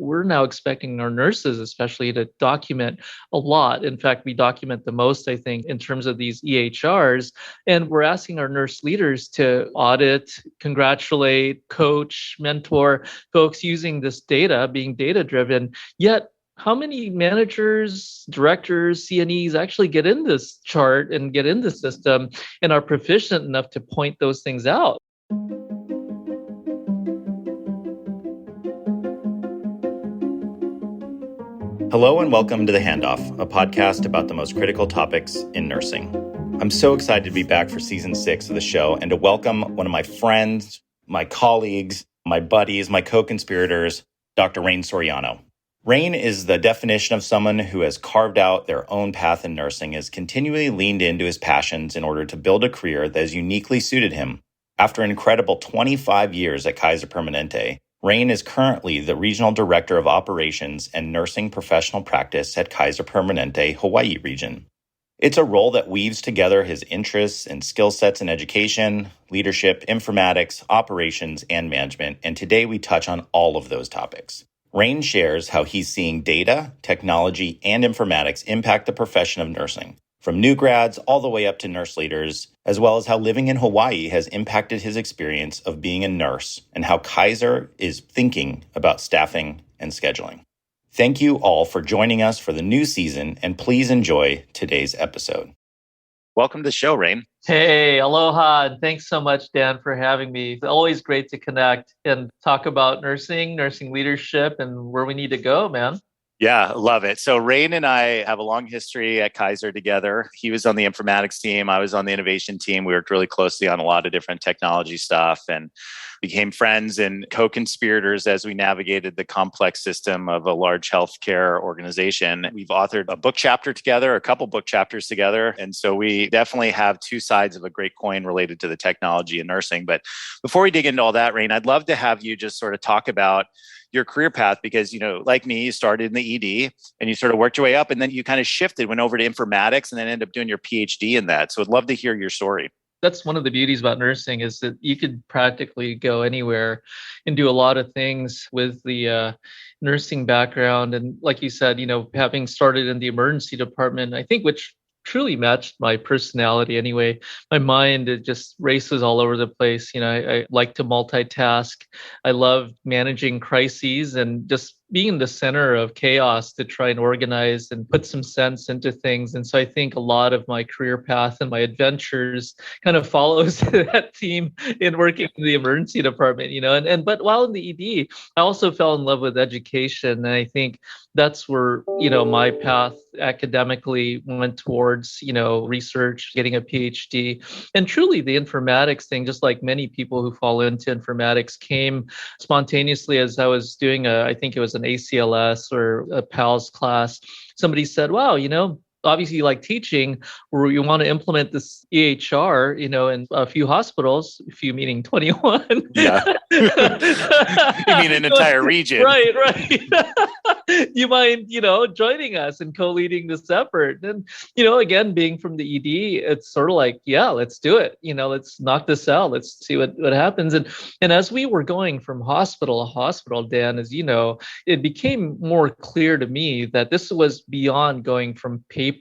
we're now expecting our nurses, especially, to document a lot. In fact, we document the most, I think, in terms of these EHRs. And we're asking our nurse leaders to audit, congratulate, coach, mentor folks using this data, being data driven. Yet, how many managers, directors, CNEs actually get in this chart and get in the system and are proficient enough to point those things out? Hello and welcome to The Handoff, a podcast about the most critical topics in nursing. I'm so excited to be back for season 6 of the show and to welcome one of my friends, my colleagues, my buddies, my co-conspirators, Dr. Rayne Soriano. Rayne is the definition of someone who has carved out their own path in nursing, has continually leaned into his passions in order to build a career that has uniquely suited him. After an incredible 25 years at Kaiser Permanente, Rayne is currently the Regional Director of Operations and Nursing Professional Practice at Kaiser Permanente Hawaii region. It's a role that weaves together his interests and skill sets in education, leadership, informatics, operations, and management, and today we touch on all of those topics. Rayne shares how he's seeing data, technology, and informatics impact the profession of nursing, from new grads all the way up to nurse leaders, as well as how living in Hawaii has impacted his experience of being a nurse and how Kaiser is thinking about staffing and scheduling. Thank you all for joining us for the new season, and please enjoy today's episode. Welcome to the show, Rayne. Hey, aloha. And thanks so much, Dan, for having me. It's always great to connect and talk about nursing leadership, and where we need to go, man. Yeah, love it. So Rayne and I have a long history at Kaiser together. He was on the informatics team. I was on the innovation team. We worked really closely on a lot of different technology stuff and became friends and co-conspirators as we navigated the complex system of a large healthcare organization. We've authored a book chapter together, a couple book chapters together. And so we definitely have two sides of a great coin related to the technology and nursing. But before we dig into all that, Rayne, I'd love to have you just sort of talk about your career path, because, like me, you started in the ED and you sort of worked your way up, and then you kind of shifted, went over to informatics, and then ended up doing your PhD in that. So I'd love to hear your story. That's one of the beauties about nursing, is that you could practically go anywhere and do a lot of things with the nursing background. And like you said, having started in the emergency department, I think, which truly matched my personality anyway. My mind, it just races all over the place. I like to multitask. I love managing crises and just being in the center of chaos to try and organize and put some sense into things. And so I think a lot of my career path and my adventures kind of follows that theme in working in the emergency department, but while in the ED, I also fell in love with education. And I think that's where, my path academically went towards, research, getting a PhD. And truly the informatics thing, just like many people who fall into informatics, came spontaneously as I was doing I think it was an ACLS or a PALS class. Somebody said, wow, obviously you like teaching, or you want to implement this EHR, in a few hospitals, a few meaning 21. Yeah. You mean an entire region. Right. You mind, joining us and co-leading this effort? And, again, being from the ED, it's sort of like, yeah, let's do it. Let's knock this out. Let's see what happens. And as we were going from hospital to hospital, Dan, as you know, it became more clear to me that this was beyond going from paper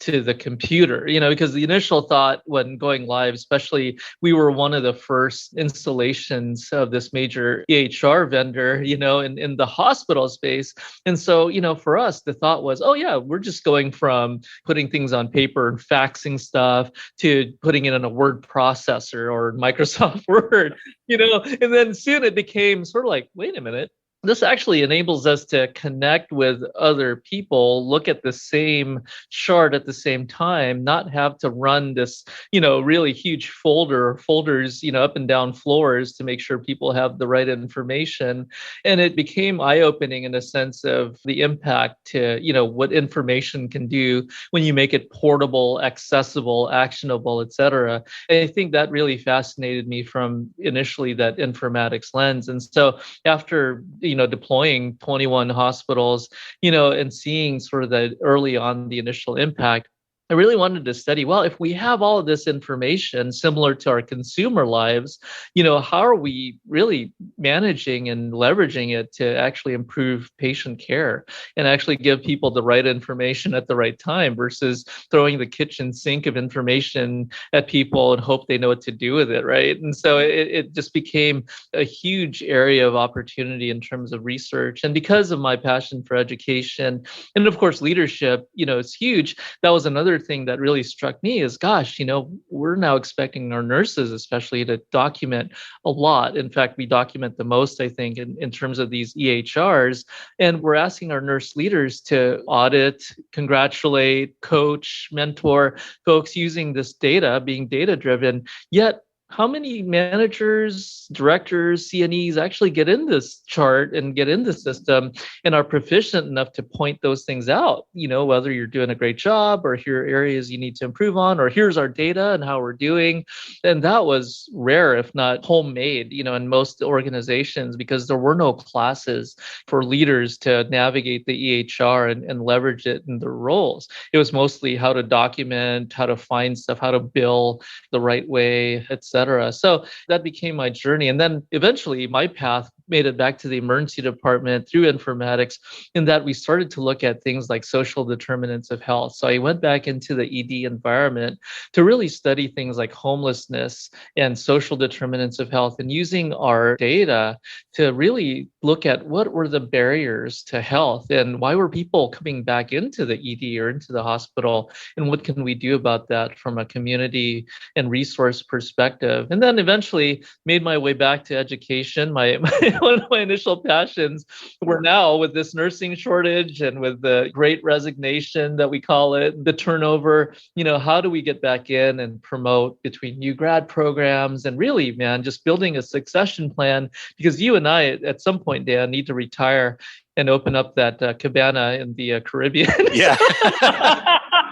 to the computer, because the initial thought when going live, especially, we were one of the first installations of this major EHR vendor, in the hospital space. And so, for us, the thought was, oh yeah, we're just going from putting things on paper and faxing stuff to putting it in a word processor or Microsoft Word, and then soon it became sort of like, wait a minute. This actually enables us to connect with other people, look at the same chart at the same time, not have to run this, really huge folders, up and down floors to make sure people have the right information. And it became eye-opening in a sense of the impact to, what information can do when you make it portable, accessible, actionable, et cetera. And I think that really fascinated me from initially that informatics lens. And so after, deploying 21 hospitals, and seeing sort of the early on the initial impact, I I really wanted to study, well, if we have all of this information similar to our consumer lives, how are we really managing and leveraging it to actually improve patient care and actually give people the right information at the right time versus throwing the kitchen sink of information at people and hope they know what to do with it, right? And so it just became a huge area of opportunity in terms of research. And because of my passion for education and of course leadership, it's huge. That was another thing that really struck me is, gosh, we're now expecting our nurses especially to document a lot. In fact, we document the most, I think, in terms of these EHRs. And we're asking our nurse leaders to audit, congratulate, coach, mentor folks using this data, being data driven. Yet how many managers, directors, CNEs actually get in this chart and get in the system and are proficient enough to point those things out, whether you're doing a great job or here are areas you need to improve on, or here's our data and how we're doing. And that was rare, if not homemade, in most organizations, because there were no classes for leaders to navigate the EHR and leverage it in their roles. It was mostly how to document, how to find stuff, how to bill the right way, etc. So that became my journey. And then eventually my path made it back to the emergency department through informatics, in that we started to look at things like social determinants of health. So I went back into the ED environment to really study things like homelessness and social determinants of health, and using our data to really look at what were the barriers to health and why were people coming back into the ED or into the hospital, and what can we do about that from a community and resource perspective. And then eventually made my way back to education. My one of my initial passions were now with this nursing shortage and with the great resignation that we call it, the turnover, how do we get back in and promote between new grad programs and really, man, just building a succession plan, because you and I at some point, Dan, need to retire and open up that cabana in the Caribbean. Yeah.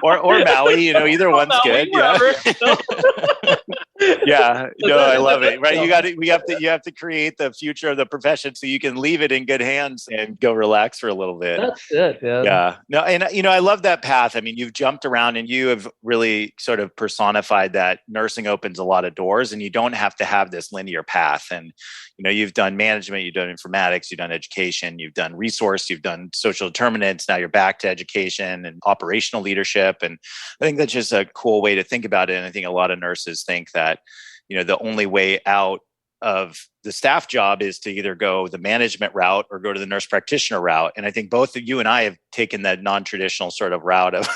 or Maui, either one's Maui, good. Wherever, yeah. Yeah, no, I love it. Right, you have to create the future of the profession so you can leave it in good hands and go relax for a little bit. That's it. Yeah. No, and I love that path. I mean, you've jumped around and you have really sort of personified that nursing opens a lot of doors, and you don't have to have this linear path. And you've done management, you've done informatics, you've done education, you've done resource, you've done social determinants. Now you're back to education and operational leadership. And I think that's just a cool way to think about it. And I think a lot of nurses think that, the only way out of the staff job is to either go the management route or go to the nurse practitioner route. And I think both of you and I have taken that non-traditional sort of route of,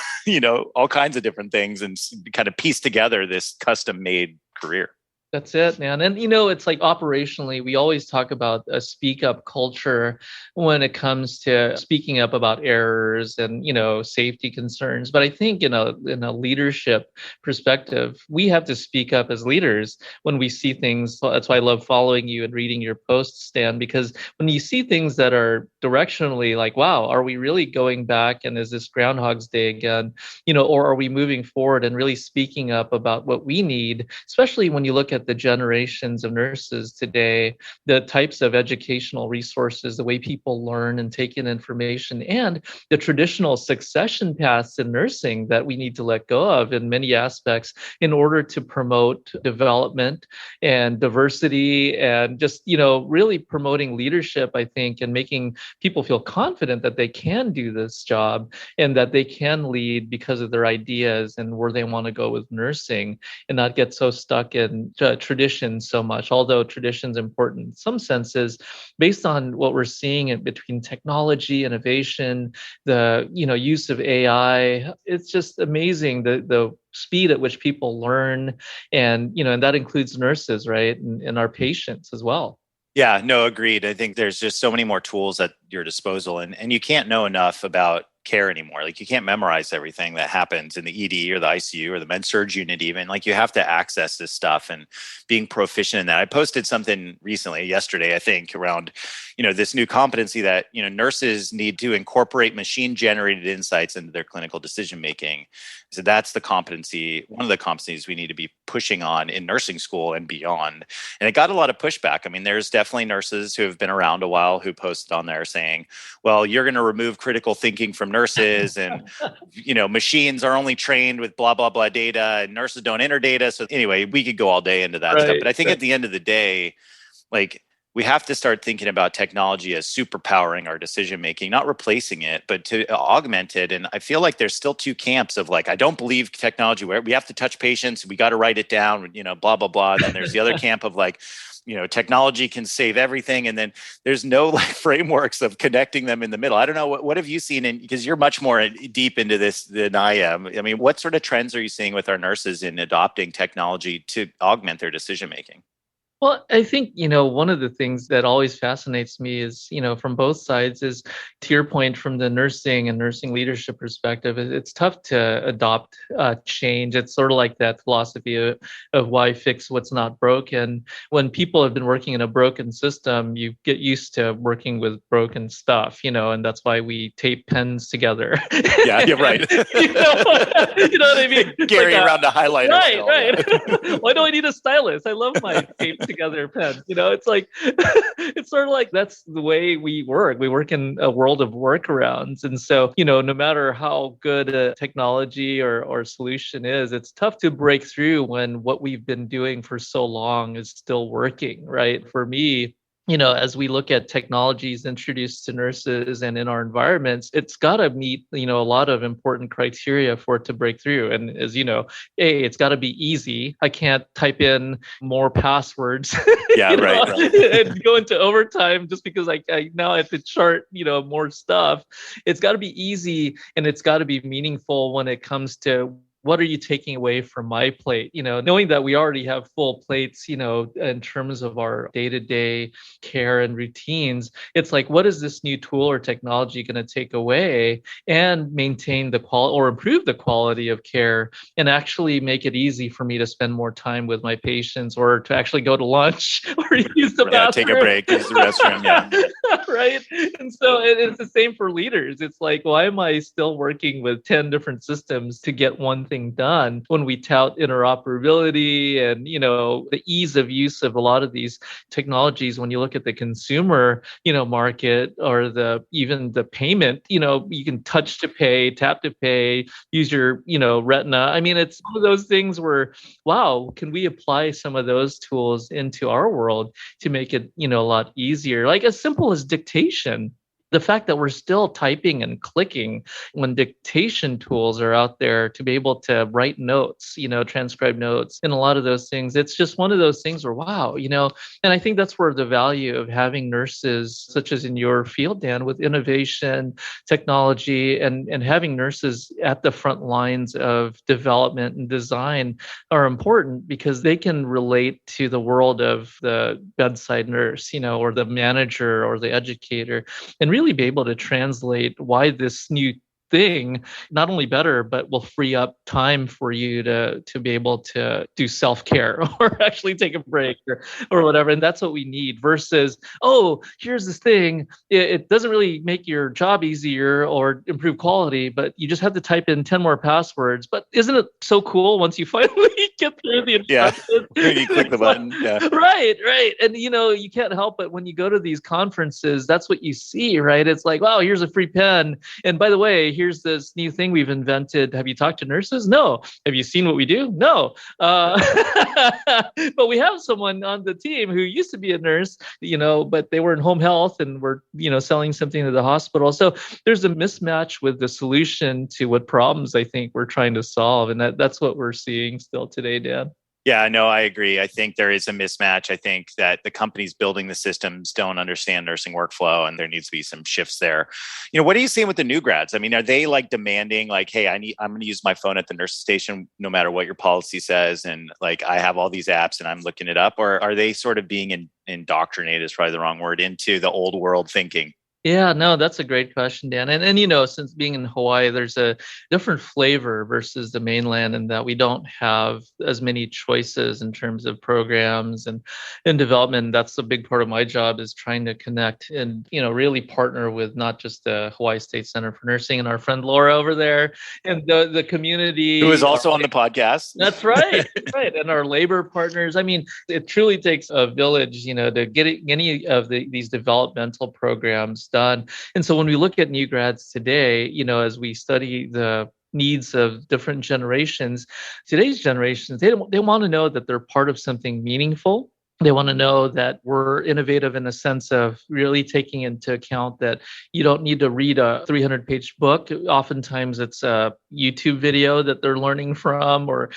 all kinds of different things and kind of piece together this custom-made career. That's it, man. And, it's like operationally, we always talk about a speak up culture when it comes to speaking up about errors and, safety concerns. But I think, in a leadership perspective, we have to speak up as leaders when we see things. That's why I love following you and reading your posts, Stan, because when you see things that are directionally like, wow, are we really going back? And is this Groundhog's Day again? Or are we moving forward and really speaking up about what we need, especially when you look at the generations of nurses today, the types of educational resources, the way people learn and take in information, and the traditional succession paths in nursing that we need to let go of in many aspects in order to promote development and diversity and just, really promoting leadership, I think, and making people feel confident that they can do this job and that they can lead because of their ideas and where they want to go with nursing, and not get so stuck in tradition so much, although tradition's important in some senses, based on what we're seeing in between technology, innovation, the use of AI. It's just amazing the speed at which people learn, and and that includes nurses, right, and our patients as well. Yeah, no, agreed. I think there's just so many more tools at your disposal, and you can't know enough about care anymore. Like, you can't memorize everything that happens in the ED or the ICU or the med surg unit even. Like, you have to access this stuff and being proficient in that. I posted something recently, yesterday, I think, around, this new competency that, nurses need to incorporate machine generated insights into their clinical decision making. So that's the competency, one of the competencies we need to be pushing on in nursing school and beyond. And it got a lot of pushback. I mean, there's definitely nurses who have been around a while who posted on there saying, well, you're going to remove critical thinking from nurses, and machines are only trained with blah blah blah data, and nurses don't enter data. So anyway, we could go all day into that stuff. But I think at the end of the day, like, we have to start thinking about technology as superpowering our decision making, not replacing it, but to augment it. And I feel like there's still two camps of like, I don't believe technology, where we have to touch patients, we got to write it down, blah blah blah. And then there's the other camp of like, technology can save everything, and then there's no like frameworks of connecting them in the middle. I don't know, what have you seen, because you're much more deep into this than I am. I mean, what sort of trends are you seeing with our nurses in adopting technology to augment their decision making? Well, I think, one of the things that always fascinates me is, from both sides is, to your point, from the nursing and nursing leadership perspective, it's tough to adopt change. It's sort of like that philosophy of why fix what's not broken. When people have been working in a broken system, you get used to working with broken stuff, and that's why we tape pens together. Yeah, you're right. you know what I mean? Carry like around a highlighter. Right. Yeah. Why do I need a stylus? I love my tape together pens. It's like, it's sort of like that's the way we work. We work in a world of workarounds. And so, no matter how good a technology or solution is, it's tough to break through when what we've been doing for so long is still working, right? For me, as we look at technologies introduced to nurses and in our environments, it's got to meet, a lot of important criteria for it to break through. And as it's got to be easy. I can't type in more passwords, yeah, right. and go into overtime just because I now have to chart, more stuff. It's got to be easy, and it's got to be meaningful when it comes to what are you taking away from my plate? Knowing that we already have full plates, in terms of our day-to-day care and routines, it's like, what is this new tool or technology going to take away and maintain the quality or improve the quality of care and actually make it easy for me to spend more time with my patients, or to actually go to lunch or use the bathroom. Take a break, use the restroom. Yeah. Right. And so it's the same for leaders. It's like, why am I still working with 10 different systems to get one thing done when we tout interoperability and the ease of use of a lot of these technologies? When you look at the consumer market, or even the payment, you can touch to pay, tap to pay, use your retina. I mean, it's one of those things where, wow, can we apply some of those tools into our world to make it a lot easier, like as simple as dictation. The fact that we're still typing and clicking when dictation tools are out there to be able to write notes, transcribe notes, and a lot of those things, it's just one of those things where, wow, and I think that's where the value of having nurses, such as in your field, Dan, with innovation, technology, and having nurses at the front lines of development and design are important, because they can relate to the world of the bedside nurse, or the manager or the educator, and really be able to translate why this new thing not only better, but will free up time for you to be able to do self-care or actually take a break or whatever. And that's what we need, versus, oh, here's this thing. It doesn't really make your job easier or improve quality, but you just have to type in 10 more passwords. But isn't it so cool once you finally get through the instructions? Yeah, you click the button. Yeah. Right. And, you can't help but when you go to these conferences, that's what you see, right? It's like, wow, here's a free pen. And by the way, here's this new thing we've invented. Have you talked to nurses? No. Have you seen what we do? No. But we have someone on the team who used to be a nurse, but they were in home health and were, selling something to the hospital. So there's a mismatch with the solution to what problems I think we're trying to solve. And that's what we're seeing still today, Dan. Yeah, no, I agree. I think there is a mismatch. I think that the companies building the systems don't understand nursing workflow, and there needs to be some shifts there. What are you seeing with the new grads? I mean, are they like demanding like, hey, I'm going to use my phone at the nurse station no matter what your policy says, and like I have all these apps and I'm looking it up? Or are they sort of being indoctrinated, is probably the wrong word, into the old world thinking? Yeah, no, that's a great question, Dan. And since being in Hawaii, there's a different flavor versus the mainland in that we don't have as many choices in terms of programs and development. That's a big part of my job is trying to connect and, really partner with not just the Hawaii State Center for Nursing and our friend Laura over there and the Who is community. also on the podcast. That's right. Right. And our labor partners. I mean, it truly takes a village, to get any of these developmental programs done. And so when we look at new grads today, as we study the needs of different generations, today's generations, they want to know that they're part of something meaningful. They want to know that we're innovative in the sense of really taking into account that you don't need to read a 300-page book. Oftentimes it's a YouTube video that they're learning from or,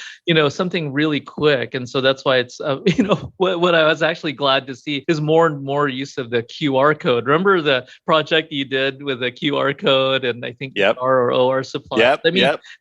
something really quick. And so that's why it's, what I was actually glad to see is more and more use of the QR code. Remember the project you did with the QR code and I think R or OR supply?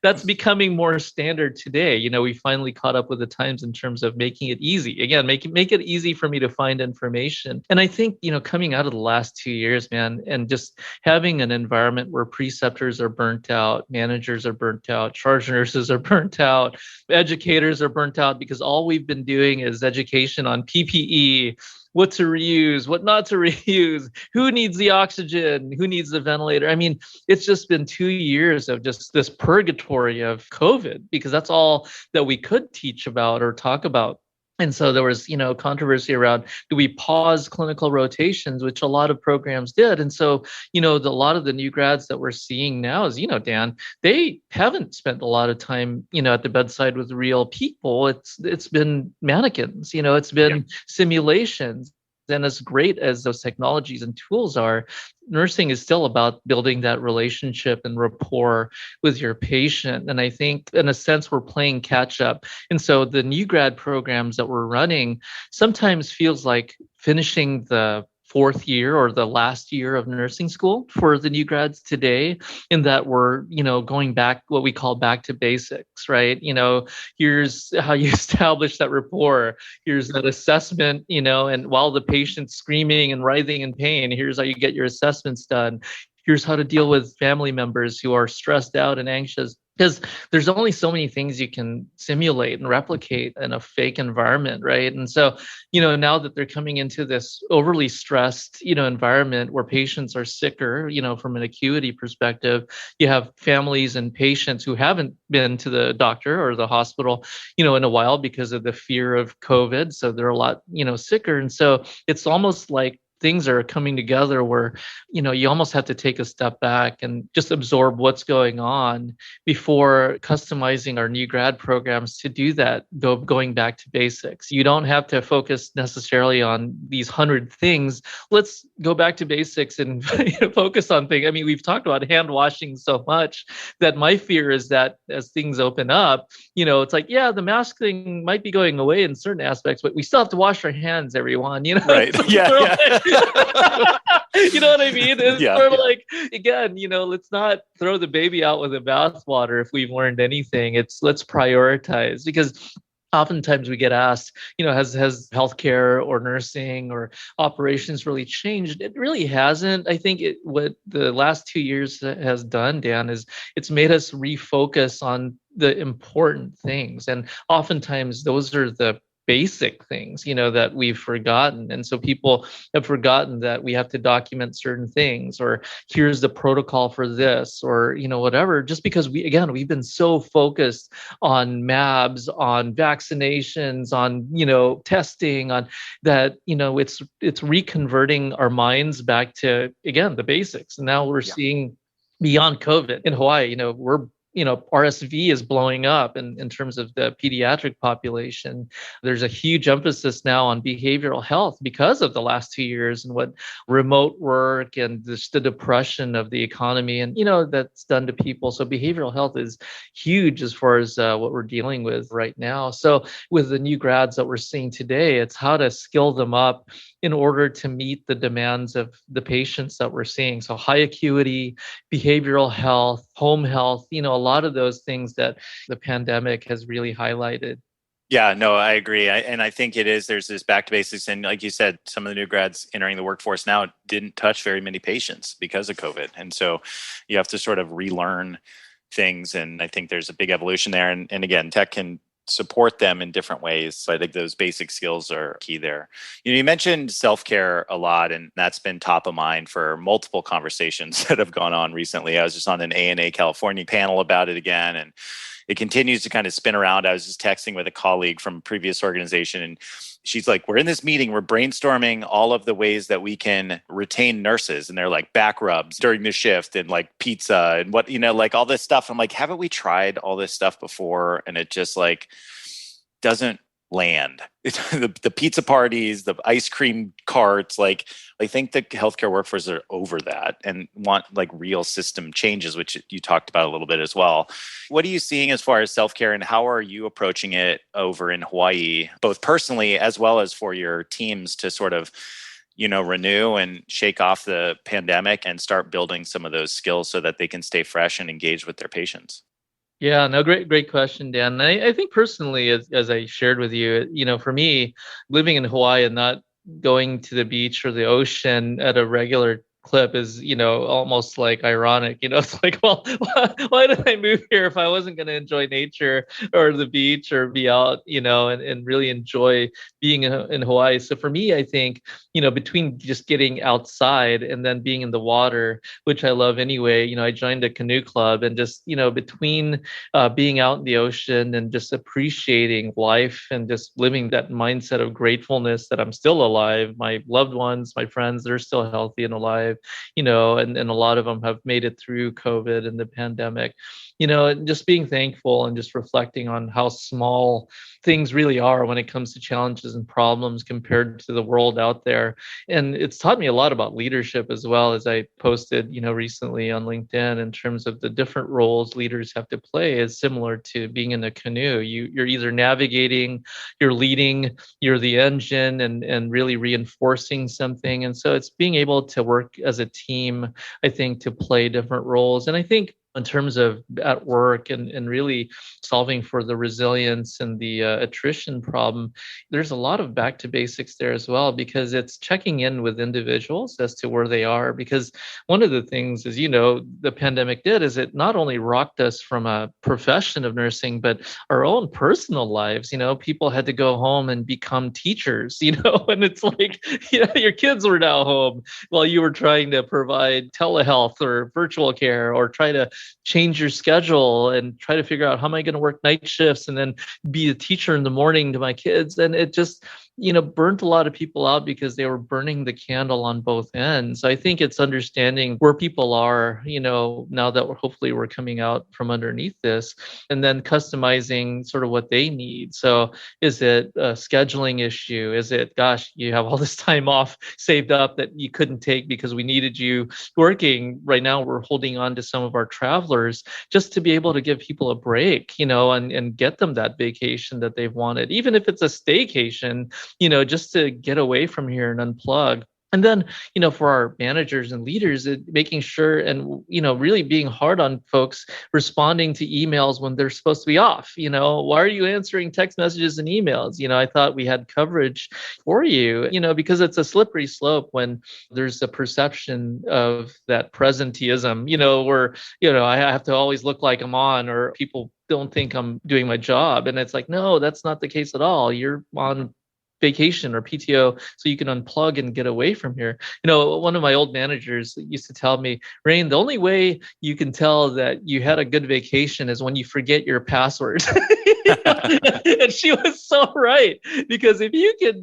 That's becoming more standard today. We finally caught up with the times in terms of making it easy. Again, make it easy for me to find information. And I think, coming out of the last 2 years, man, and just having an environment where preceptors are burnt out, managers are burnt out, charge nurses are burnt out, educators are burnt out because all we've been doing is education on PPE, what to reuse, what not to reuse, who needs the oxygen, who needs the ventilator. I mean, it's just been 2 years of just this purgatory of COVID because that's all that we could teach about or talk about. And so there was, controversy around, do we pause clinical rotations, which a lot of programs did. And so, a lot of the new grads that we're seeing now is, Dan, they haven't spent a lot of time, at the bedside with real people. It's been mannequins, it's been simulations. And as great as those technologies and tools are, nursing is still about building that relationship and rapport with your patient. And I think in a sense, we're playing catch up. And so the new grad programs that we're running sometimes feels like finishing the fourth year or the last year of nursing school for the new grads today, in that we're, going back, what we call back to basics, right? Here's how you establish that rapport. Here's that assessment, and while the patient's screaming and writhing in pain, here's how you get your assessments done. Here's how to deal with family members who are stressed out and anxious. Because there's only so many things you can simulate and replicate in a fake environment, right? And so, now that they're coming into this overly stressed, environment where patients are sicker, from an acuity perspective, you have families and patients who haven't been to the doctor or the hospital, in a while because of the fear of COVID. So they're a lot, sicker. And so it's almost like things are coming together where, you almost have to take a step back and just absorb what's going on before customizing our new grad programs to do that, going back to basics. You don't have to focus necessarily on these 100 things. Let's go back to basics and focus on things. I mean, we've talked about hand washing so much that my fear is that as things open up, it's like, yeah, the mask thing might be going away in certain aspects, but we still have to wash our hands, everyone, Right. Yeah. You know what I mean? It's sort of like, again, let's not throw the baby out with the bathwater. If we've learned anything, let's prioritize, because oftentimes we get asked, has healthcare or nursing or operations really changed? It really hasn't. I think what the last 2 years has done, Dan, is it's made us refocus on the important things. And oftentimes those are the basic things, that we've forgotten. And so people have forgotten that we have to document certain things, or here's the protocol for this, or, whatever, just because we've been so focused on MABs, on vaccinations, on, testing, on that, it's reconverting our minds back to, again, the basics. And now we're seeing beyond COVID in Hawaii, RSV is blowing up in terms of the pediatric population. There's a huge emphasis now on behavioral health because of the last 2 years and what remote work and the depression of the economy and, that's done to people. So behavioral health is huge as far as what we're dealing with right now. So with the new grads that we're seeing today, it's how to skill them up in order to meet the demands of the patients that we're seeing. So high acuity, behavioral health, home health, a lot of those things that the pandemic has really highlighted. Yeah, no, I agree. And I think there's this back to basics. And like you said, some of the new grads entering the workforce now didn't touch very many patients because of COVID. And so you have to sort of relearn things. And I think there's a big evolution there. And again, tech can support them in different ways. So I think those basic skills are key there. You mentioned self-care a lot, and that's been top of mind for multiple conversations that have gone on recently. I was just on an ANA California panel about it again, and it continues to kind of spin around. I was just texting with a colleague from a previous organization, and she's like, we're in this meeting, we're brainstorming all of the ways that we can retain nurses. And they're like back rubs during the shift and like pizza and what, like all this stuff. I'm like, haven't we tried all this stuff before? And it just like doesn't land. The pizza parties, the ice cream carts, like I think the healthcare workforce are over that and want like real system changes, which you talked about a little bit as well. What are you seeing as far as self-care, and how are you approaching it over in Hawaii, both personally as well as for your teams to sort of, renew and shake off the pandemic and start building some of those skills so that they can stay fresh and engage with their patients? Yeah, no, great question, Dan. I think personally, as I shared with you, for me, living in Hawaii and not going to the beach or the ocean at a regular clip is, almost like ironic. It's like, well, why did I move here if I wasn't going to enjoy nature or the beach or be out, and really enjoy being in Hawaii? So for me, I think, between just getting outside and then being in the water, which I love anyway, I joined a canoe club, and just, between being out in the ocean and just appreciating life and just living that mindset of gratefulness that I'm still alive, my loved ones, my friends, they're still healthy and alive, and a lot of them have made it through COVID and the pandemic, and just being thankful and just reflecting on how small things really are when it comes to challenges and problems compared to the world out there. And it's taught me a lot about leadership as well, as I posted, recently on LinkedIn, in terms of the different roles leaders have to play is similar to being in a canoe. You're either navigating, you're leading, you're the engine, and really reinforcing something. And so it's being able to work as a team, I think, to play different roles. And I think in terms of at work and really solving for the resilience and the attrition problem, there's a lot of back to basics there as well, because it's checking in with individuals as to where they are. Because one of the things, as the pandemic did, is it not only rocked us from a profession of nursing, but our own personal lives. People had to go home and become teachers, and it's like, your kids were now home while you were trying to provide telehealth or virtual care, or try to change your schedule and try to figure out, how am I going to work night shifts and then be a teacher in the morning to my kids? And it just, burnt a lot of people out because they were burning the candle on both ends. I think it's understanding where people are, now that hopefully we're coming out from underneath this, and then customizing sort of what they need. So is it a scheduling issue? Is it, gosh, you have all this time off saved up that you couldn't take because we needed you working? Right now, we're holding on to some of our travelers just to be able to give people a break, and get them that vacation that they've wanted, even if it's a staycation, just to get away from here and unplug. And then, for our managers and leaders, making sure and, really being hard on folks responding to emails when they're supposed to be off. Why are you answering text messages and emails? I thought we had coverage for you, because it's a slippery slope when there's a perception of that presenteeism, where, I have to always look like I'm on, or people don't think I'm doing my job. And it's like, no, that's not the case at all. You're on vacation or PTO so you can unplug and get away from here. One of my old managers used to tell me, Rayne, the only way you can tell that you had a good vacation is when you forget your password. And she was so right, because if you can,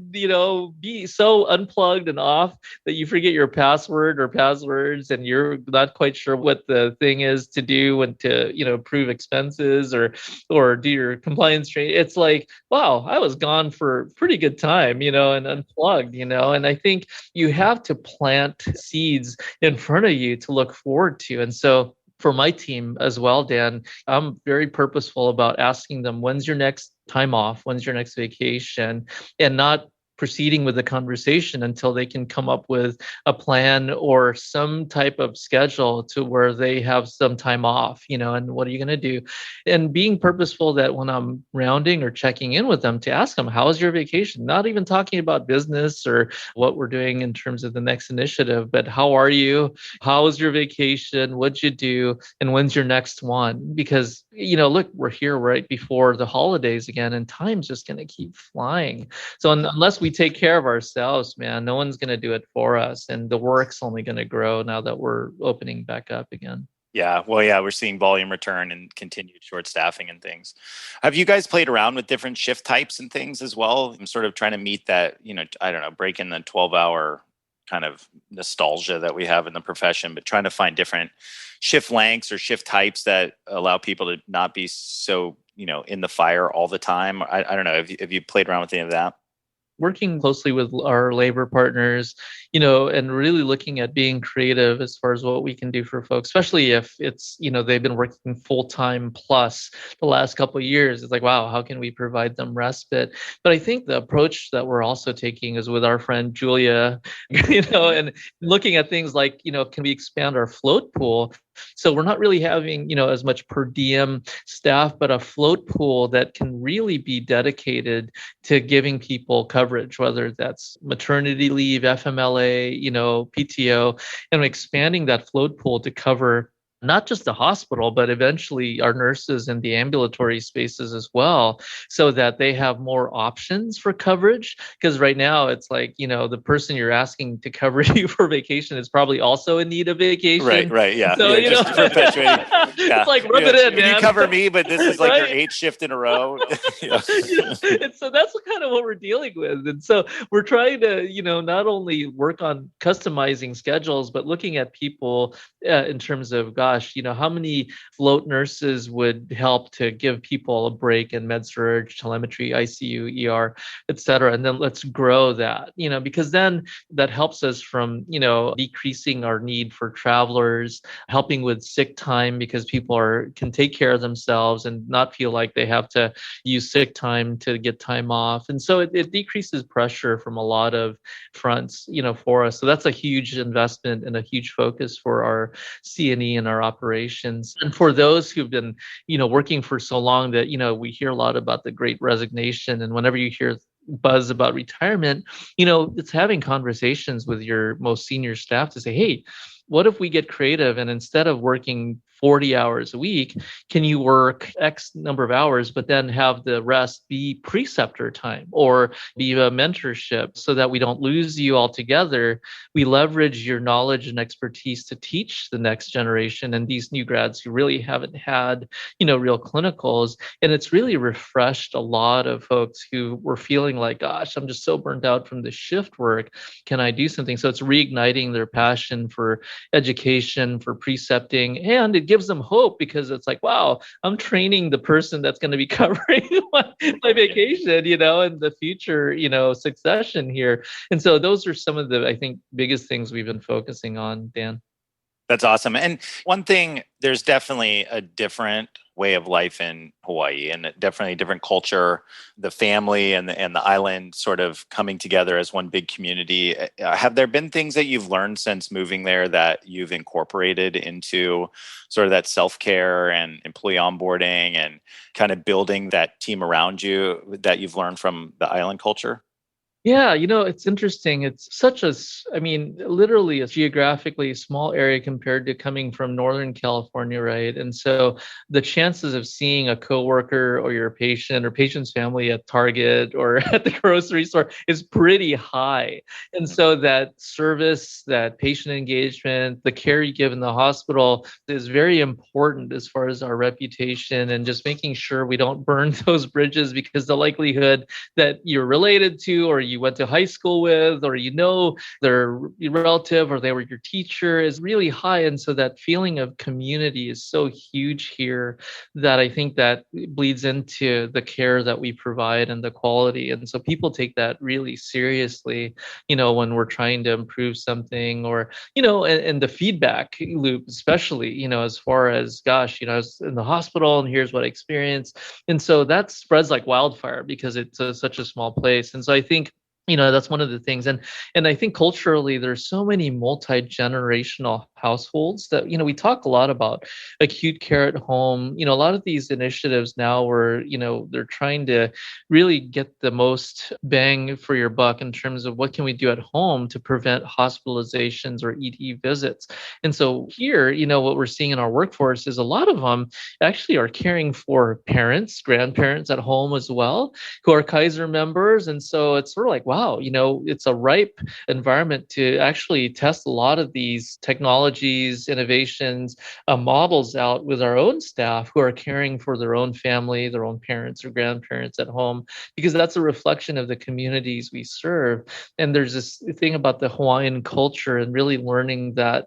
be so unplugged and off that you forget your password or passwords, and you're not quite sure what the thing is to do and to, approve expenses or do your compliance training, it's like, wow, I was gone for pretty good time, and unplugged, and I think you have to plant seeds in front of you to look forward to. And so for my team as well, Dan, I'm very purposeful about asking them, when's your next time off? When's your next vacation? And not proceeding with the conversation until they can come up with a plan or some type of schedule to where they have some time off, and what are you going to do? And being purposeful that when I'm rounding or checking in with them to ask them, how was your vacation? Not even talking about business or what we're doing in terms of the next initiative, but how are you? How was your vacation? What'd you do? And when's your next one? Because, look, we're here right before the holidays again, and time's just going to keep flying. So unless we take care of ourselves, man, no one's going to do it for us. And the work's only going to grow now that we're opening back up again. Yeah. Well, yeah, we're seeing volume return and continued short staffing and things. Have you guys played around with different shift types and things as well? I'm sort of trying to meet that, I don't know, break in the 12-hour kind of nostalgia that we have in the profession, but trying to find different shift lengths or shift types that allow people to not be so, in the fire all the time. I don't know. Have you played around with any of that? Working closely with our labor partners, and really looking at being creative as far as what we can do for folks, especially if it's, they've been working full time plus the last couple of years. It's like, wow, how can we provide them respite? But I think the approach that we're also taking is with our friend Julia, and looking at things like, can we expand our float pool? So we're not really having, as much per diem staff, but a float pool that can really be dedicated to giving people coverage, whether that's maternity leave, FMLA, PTO, and expanding that float pool to cover not just the hospital, but eventually our nurses in the ambulatory spaces as well, so that they have more options for coverage. Because right now it's like, the person you're asking to cover you for vacation is probably also in need of vacation. Right. Yeah. So, just perpetuating. Yeah. It's like, rub it in, man. You cover me, but this is like Right? your 8th shift in a row. And so that's kind of what we're dealing with. And so we're trying to, not only work on customizing schedules, but looking at people in terms of, gosh, how many float nurses would help to give people a break in med surg, telemetry, ICU, ER, et cetera. And then let's grow that, because then that helps us from, decreasing our need for travelers, helping with sick time because people can take care of themselves and not feel like they have to use sick time to get time off. And so it decreases pressure from a lot of fronts, for us. So that's a huge investment and a huge focus for our C&E and our operations. And for those who've been, working for so long that, we hear a lot about the great resignation. And whenever you hear buzz about retirement, it's having conversations with your most senior staff to say, hey, what if we get creative and instead of working 40 hours a week, can you work X number of hours, but then have the rest be preceptor time or be a mentorship so that we don't lose you altogether? We leverage your knowledge and expertise to teach the next generation and these new grads who really haven't had, real clinicals. And it's really refreshed a lot of folks who were feeling like, gosh, I'm just so burnt out from the shift work. Can I do something? So it's reigniting their passion for education, for precepting, and it gives them hope because it's like, wow, I'm training the person that's going to be covering my vacation, and the future, succession here. And so those are some of the, I think, biggest things we've been focusing on, Dan. That's awesome. And one thing, there's definitely a different way of life in Hawaii and definitely a different culture, the family and the island sort of coming together as one big community. Have there been things that you've learned since moving there that you've incorporated into sort of that self-care and employee onboarding and kind of building that team around you that you've learned from the island culture? Yeah, it's interesting. It's literally a geographically small area compared to coming from Northern California, right? And so the chances of seeing a coworker or your patient or patient's family at Target or at the grocery store is pretty high. And so that service, that patient engagement, the care you give in the hospital is very important as far as our reputation and just making sure we don't burn those bridges because the likelihood that you're related to or you went to high school with, or their relative, or they were your teacher is really high. And so that feeling of community is so huge here that I think that bleeds into the care that we provide and the quality. And so people take that really seriously, when we're trying to improve something or, and the feedback loop, especially, as far as, gosh, I was in the hospital and here's what I experienced. And so that spreads like wildfire because it's such a small place. And so I think That's one of the things. And I think culturally there's so many multi-generational households that, we talk a lot about acute care at home. A lot of these initiatives now where, they're trying to really get the most bang for your buck in terms of what can we do at home to prevent hospitalizations or ED visits. And so here, what we're seeing in our workforce is a lot of them actually are caring for parents, grandparents at home as well, who are Kaiser members. And so it's sort of like, wow, it's a ripe environment to actually test a lot of these technologies, innovations, models out with our own staff who are caring for their own family, their own parents or grandparents at home, because that's a reflection of the communities we serve. And there's this thing about the Hawaiian culture and really learning that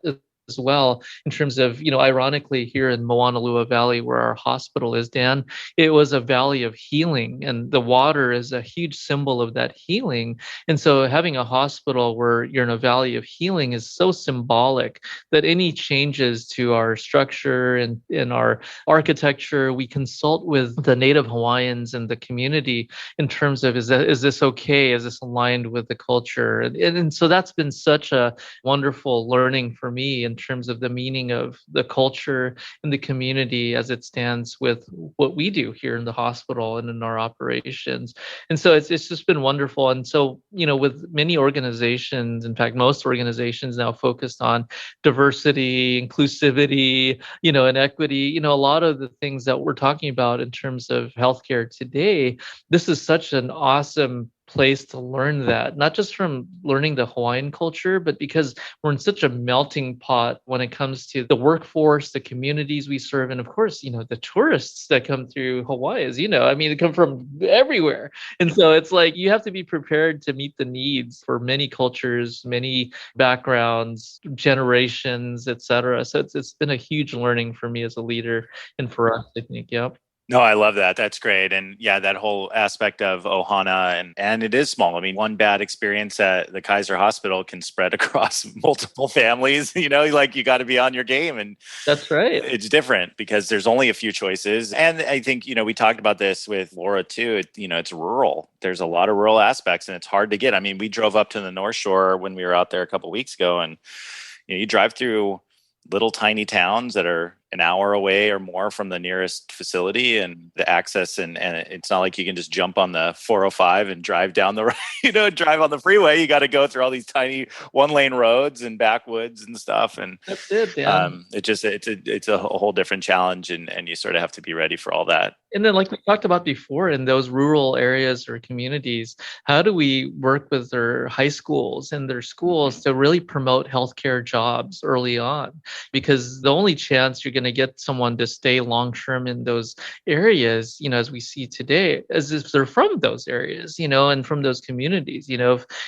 as well, in terms of, ironically, here in Moanalua Valley, where our hospital is, Dan, it was a valley of healing, and the water is a huge symbol of that healing. And so having a hospital where you're in a valley of healing is so symbolic that any changes to our structure and in our architecture, we consult with the Native Hawaiians and the community in terms of, is this okay? Is this aligned with the culture? And so that's been such a wonderful learning for me in terms of the meaning of the culture and the community as it stands with what we do here in the hospital and in our operations. And so it's just been wonderful. And so, with many organizations, in fact, most organizations now focused on diversity, inclusivity, and equity, a lot of the things that we're talking about in terms of healthcare today, this is such an awesome place to learn that, not just from learning the Hawaiian culture, but because we're in such a melting pot when it comes to the workforce, the communities we serve, and of course, the tourists that come through Hawaii, as they come from everywhere. And so it's like you have to be prepared to meet the needs for many cultures, many backgrounds, generations, et cetera. So it's been a huge learning for me as a leader and for us, I think. Yeah. No, I love that. That's great. And yeah, that whole aspect of Ohana and it is small. I mean, one bad experience at the Kaiser Hospital can spread across multiple families, like you got to be on your game, and that's right. It's different because there's only a few choices. And I think, we talked about this with Laura too. It's rural. There's a lot of rural aspects and it's hard to get. I mean, we drove up to the North Shore when we were out there a couple of weeks ago, and you drive through little tiny towns that are an hour away or more from the nearest facility, and the access and it's not like you can just jump on the 405 and drive down the drive on the freeway. You got to go through all these tiny 1-lane roads and backwoods and stuff, and that's it. Yeah. It's a whole different challenge, and you sort of have to be ready for all that. And then, like we talked about before, in those rural areas or communities, how do we work with their high schools and their schools to really promote healthcare jobs early on? Because the only chance you're going to get someone to stay long term in those areas, as we see today, is if they're from those areas, and from those communities.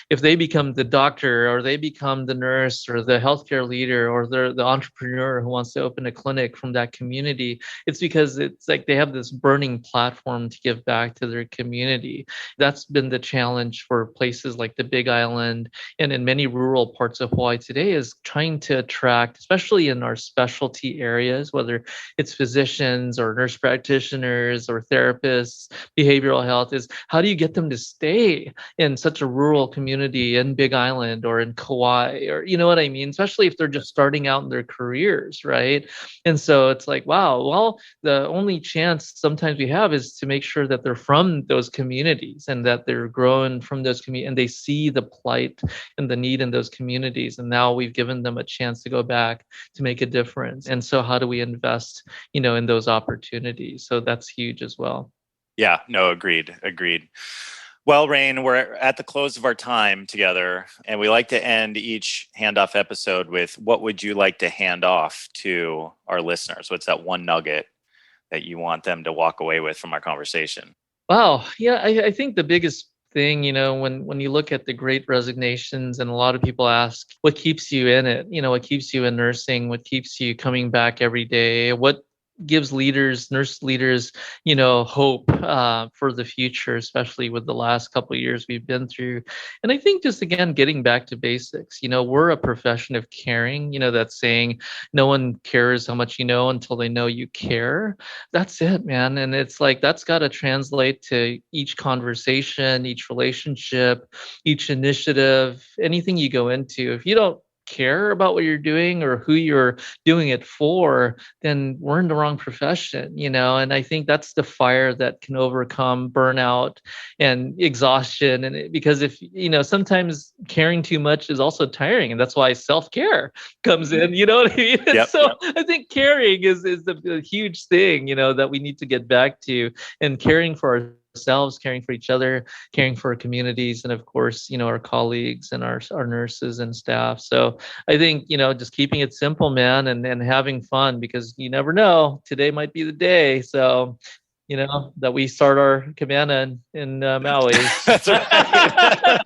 If they become the doctor or they become the nurse or the healthcare leader or they're the entrepreneur who wants to open a clinic from that community, it's because it's like they have this burning platform to give back to their community. That's been the challenge for places like the Big Island and in many rural parts of Hawaii today, is trying to attract, especially in our specialty areas, whether it's physicians or nurse practitioners or therapists, behavioral health, is how do you get them to stay in such a rural community in Big Island or in Kauai, or you know what I mean? Especially if they're just starting out in their careers, right? And so it's like, wow, well, the only chance sometimes we have is to make sure that they're from those communities and that they're growing from those communities and they see the plight and the need in those communities. And now we've given them a chance to go back to make a difference. And so how do we invest, in those opportunities? So that's huge as well. Yeah, no, agreed. Well, Rayne, we're at the close of our time together, and we like to end each handoff episode with, what would you like to hand off to our listeners? What's that one nugget that you want them to walk away with from our conversation? Wow. Yeah, I think the biggest thing, when you look at the great resignations, and a lot of people ask, what keeps you in it? What keeps you in nursing? What keeps you coming back every day? What gives nurse leaders, hope for the future, especially with the last couple of years we've been through. And I think just again, getting back to basics, we're a profession of caring, that saying, no one cares how much you know until they know you care. That's it, man. And it's like, that's got to translate to each conversation, each relationship, each initiative, anything you go into. If you don't care about what you're doing or who you're doing it for, then we're in the wrong profession, and I think that's the fire that can overcome burnout and exhaustion. And because if, sometimes caring too much is also tiring, and that's why self-care comes in, you know what I mean? Yep, so I think caring is a huge thing, that we need to get back to, and caring for ourselves, caring for each other, caring for our communities, and of course, our colleagues and our nurses and staff. So I think, just keeping it simple, man, and having fun, because you never know, today might be the day. So, that we start our cabana in Maui. That's right.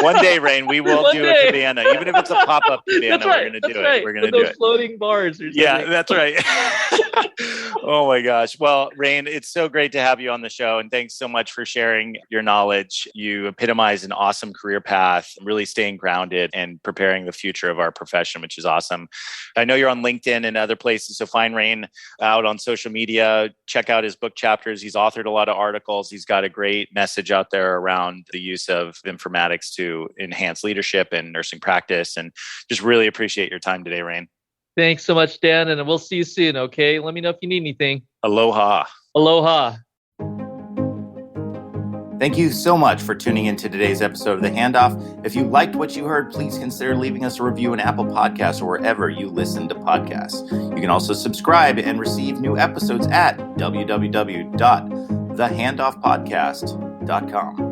One day, Rayne, we will do a cabana, even if it's a pop-up cabana. We're going to do it. We're going to do it. Floating bars. Or something. Yeah, that's right. Oh my gosh. Well, Rayne, it's so great to have you on the show, and thanks so much for sharing your knowledge. You epitomize an awesome career path, really staying grounded and preparing the future of our profession, which is awesome. I know you're on LinkedIn and other places, so find Rayne out on social media. Check out his book chapters. He's authored a lot of articles. He's got a great message out there around the use of informatics to enhance leadership and nursing practice. And just really appreciate your time today, Rayne. Thanks so much, Dan, and we'll see you soon, okay? Let me know if you need anything. Aloha. Aloha. Thank you so much for tuning into today's episode of The Handoff. If you liked what you heard, please consider leaving us a review in Apple Podcasts or wherever you listen to podcasts. You can also subscribe and receive new episodes at www.thehandoffpodcast.com.